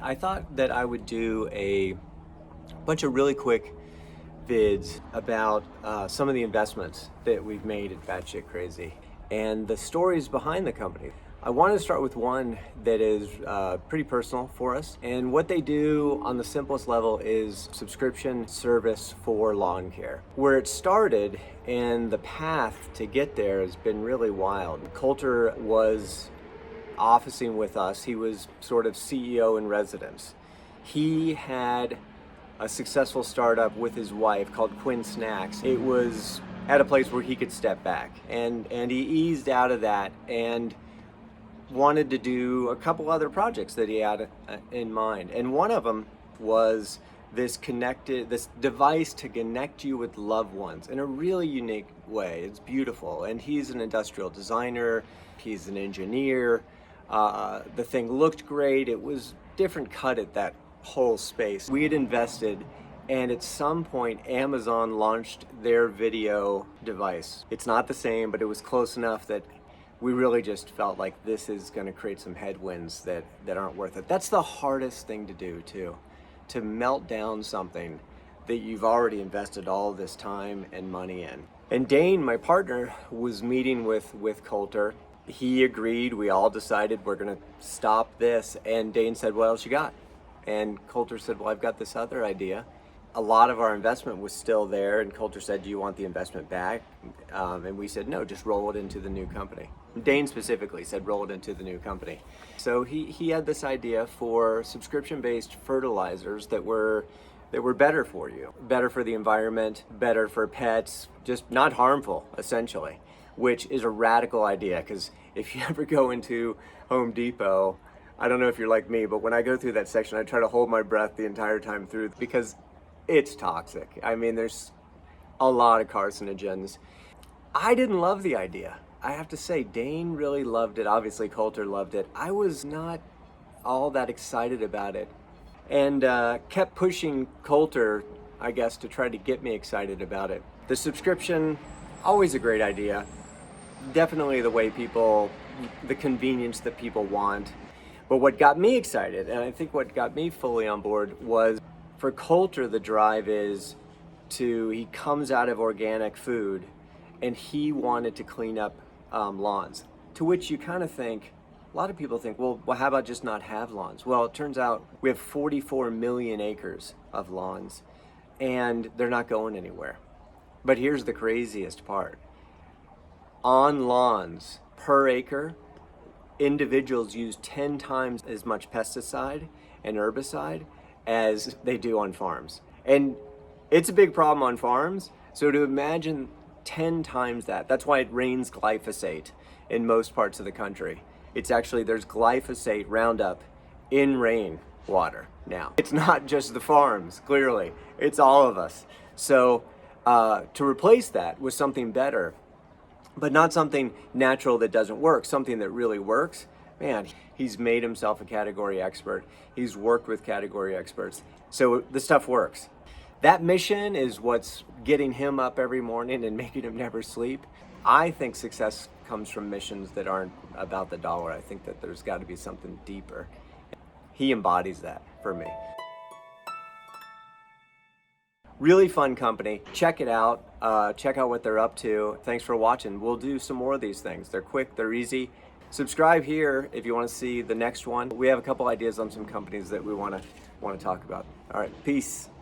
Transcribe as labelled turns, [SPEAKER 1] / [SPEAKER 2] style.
[SPEAKER 1] I thought that I would do a bunch of really quick vids about some of the investments that we've made at Batshit Crazy and the stories behind the company. I wanted to start with one that is pretty personal for us, and what they do on the simplest level is subscription service for lawn care. Where it started and the path to get there has been really wild. Coulter was officing with us. He was sort of CEO in residence. He had a successful startup with his wife called Quinn Snacks. It was at a place where he could step back, and he eased out of that and wanted to do a couple other projects that he had in mind. And one of them was this device to connect you with loved ones in a really unique way. It's beautiful. And he's an industrial designer, he's an engineer. The thing looked great. It was different cut at that whole space. We had invested, and at some point Amazon launched their video device. It's not the same, but it was close enough that we really just felt like this is going to create some headwinds that aren't worth it. That's the hardest thing to do too, to melt down something that you've already invested all this time and money in. And Dane, my partner, was meeting with Coulter. He agreed. We all decided we're going to stop this. And Dane said, what else you got? And Coulter said, well, I've got this other idea. A lot of our investment was still there. And Coulter said, do you want the investment back? And we said, no, just roll it into the new company. Dane specifically said, roll it into the new company. So he had this idea for subscription-based fertilizers that were better for you, better for the environment, better for pets, just not harmful, essentially, which is a radical idea, because if you ever go into Home Depot, I don't know if you're like me, but when I go through that section, I try to hold my breath the entire time through because it's toxic. I mean, there's a lot of carcinogens. I didn't love the idea. I have to say, Dane really loved it. Obviously, Coulter loved it. I was not all that excited about it, and kept pushing Coulter, I guess, to try to get me excited about it. The subscription, always a great idea. Definitely the convenience that people want. But what got me excited, and I think what got me fully on board, was for Coulter, the drive is he comes out of organic food and he wanted to clean up lawns. To which you kind of think, a lot of people think, well, how about just not have lawns? Well, it turns out we have 44 million acres of lawns and they're not going anywhere. But here's the craziest part. On lawns per acre, individuals use 10 times as much pesticide and herbicide as they do on farms. And it's a big problem on farms. So to imagine 10 times that's why it rains glyphosate in most parts of the country. It's actually, there's glyphosate Roundup in rainwater now. It's not just the farms, clearly. It's all of us. So to replace that with something better, but not something natural that doesn't work, something that really works, man, he's made himself a category expert. He's worked with category experts. So the stuff works. That mission is what's getting him up every morning and making him never sleep. I think success comes from missions that aren't about the dollar. I think that there's got to be something deeper. He embodies that for me. Really fun company. Check it out. Check out what they're up to. Thanks for watching. We'll do some more of these things. They're quick, they're easy. Subscribe here if you want to see the next one. We have a couple ideas on some companies that we want to talk about. All right, peace.